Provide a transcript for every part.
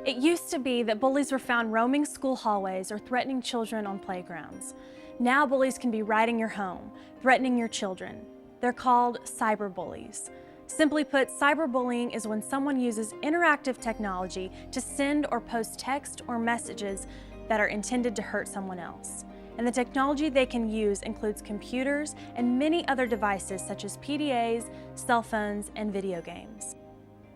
It used to be that bullies were found roaming school hallways or threatening children on playgrounds. Now bullies can be right in your home, threatening your children. They're called cyberbullies. Simply put, cyberbullying is when someone uses interactive technology to send or post text or messages that are intended to hurt someone else. And the technology they can use includes computers and many other devices such as PDAs, cell phones, and video games.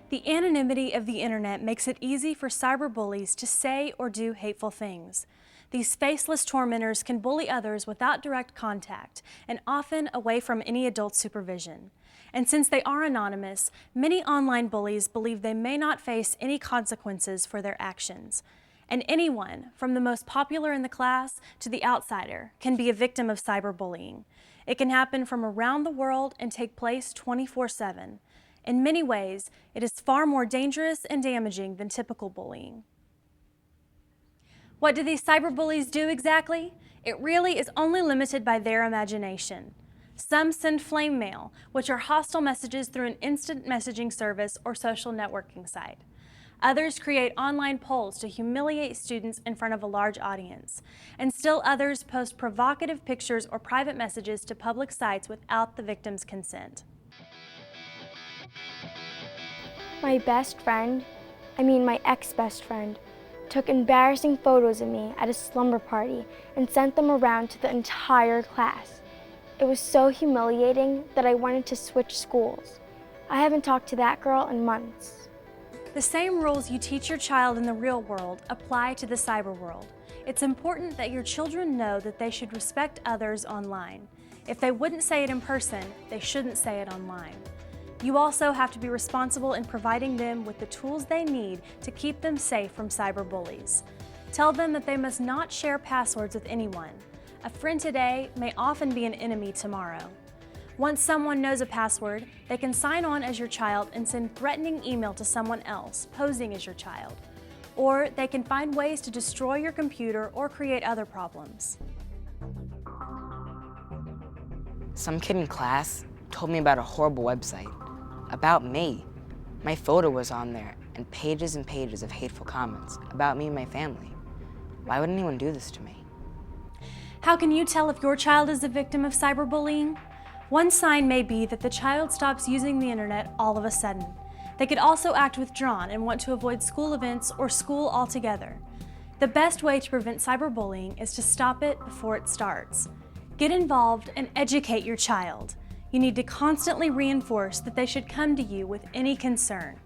The anonymity of the internet makes it easy for cyberbullies to say or do hateful things. These faceless tormentors can bully others without direct contact and often away from any adult supervision. And since they are anonymous, many online bullies believe they may not face any consequences for their actions. And anyone, from the most popular in the class to the outsider, can be a victim of cyberbullying. It can happen from around the world and take place 24/7. In many ways, it is far more dangerous and damaging than typical bullying. What do these cyberbullies do exactly? It really is only limited by their imagination. Some send flame mail, which are hostile messages through an instant messaging service or social networking site. Others create online polls to humiliate students in front of a large audience. And still others post provocative pictures or private messages to public sites without the victim's consent. My ex-best friend, took embarrassing photos of me at a slumber party and sent them around to the entire class. It was so humiliating that I wanted to switch schools. I haven't talked to that girl in months. The same rules you teach your child in the real world apply to the cyber world. It's important that your children know that they should respect others online. If they wouldn't say it in person, they shouldn't say it online. You also have to be responsible in providing them with the tools they need to keep them safe from cyberbullies. Tell them that they must not share passwords with anyone. A friend today may often be an enemy tomorrow. Once someone knows a password, they can sign on as your child and send threatening email to someone else, posing as your child. Or they can find ways to destroy your computer or create other problems. Some kid in class told me about a horrible website. About me. My photo was on there and pages of hateful comments about me and my family. Why would anyone do this to me? How can you tell if your child is a victim of cyberbullying? One sign may be that the child stops using the internet all of a sudden. They could also act withdrawn and want to avoid school events or school altogether. The best way to prevent cyberbullying is to stop it before it starts. Get involved and educate your child. You need to constantly reinforce that they should come to you with any concern.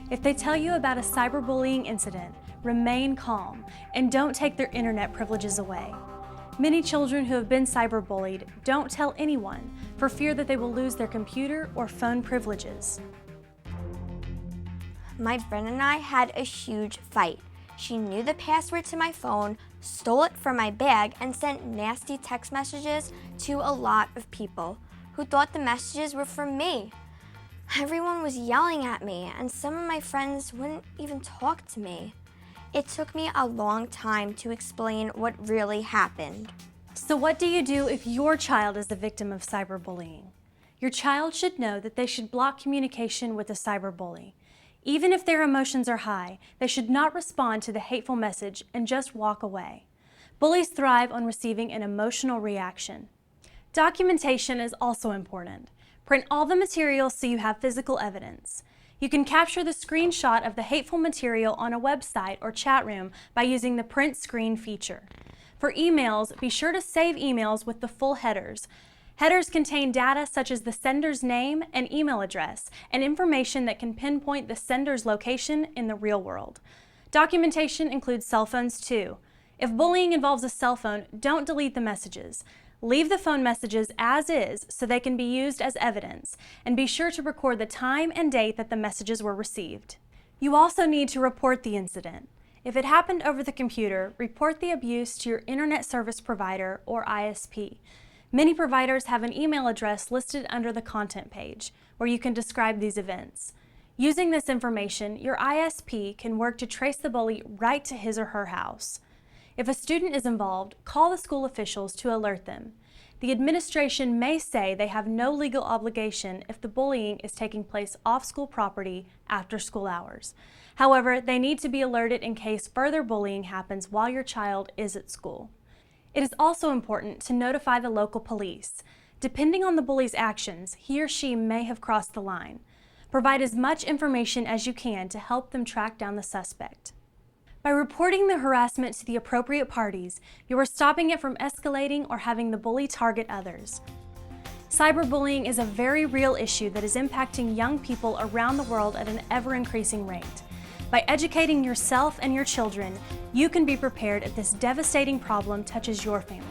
If they tell you about a cyberbullying incident, remain calm and don't take their internet privileges away. Many children who have been cyberbullied don't tell anyone for fear that they will lose their computer or phone privileges. My friend and I had a huge fight. She knew the password to my phone, stole it from my bag, and sent nasty text messages to a lot of people who thought the messages were from me. Everyone was yelling at me, and some of my friends wouldn't even talk to me. It took me a long time to explain what really happened. So what do you do if your child is the victim of cyberbullying? Your child should know that they should block communication with a cyberbully. Even if their emotions are high, they should not respond to the hateful message and just walk away. Bullies thrive on receiving an emotional reaction. Documentation is also important. Print all the materials so you have physical evidence. You can capture the screenshot of the hateful material on a website or chat room by using the print screen feature. For emails, be sure to save emails with the full headers. Headers contain data such as the sender's name and email address and information that can pinpoint the sender's location in the real world. Documentation includes cell phones too. If bullying involves a cell phone, don't delete the messages. Leave the phone messages as is so they can be used as evidence, and be sure to record the time and date that the messages were received. You also need to report the incident. If it happened over the computer, report the abuse to your internet service provider or ISP. Many providers have an email address listed under the content page where you can describe these events. Using this information, your ISP can work to trace the bully right to his or her house. If a student is involved, call the school officials to alert them. The administration may say they have no legal obligation if the bullying is taking place off school property after school hours. However, they need to be alerted in case further bullying happens while your child is at school. It is also important to notify the local police. Depending on the bully's actions, he or she may have crossed the line. Provide as much information as you can to help them track down the suspect. By reporting the harassment to the appropriate parties, you are stopping it from escalating or having the bully target others. Cyberbullying is a very real issue that is impacting young people around the world at an ever-increasing rate. By educating yourself and your children, you can be prepared if this devastating problem touches your family.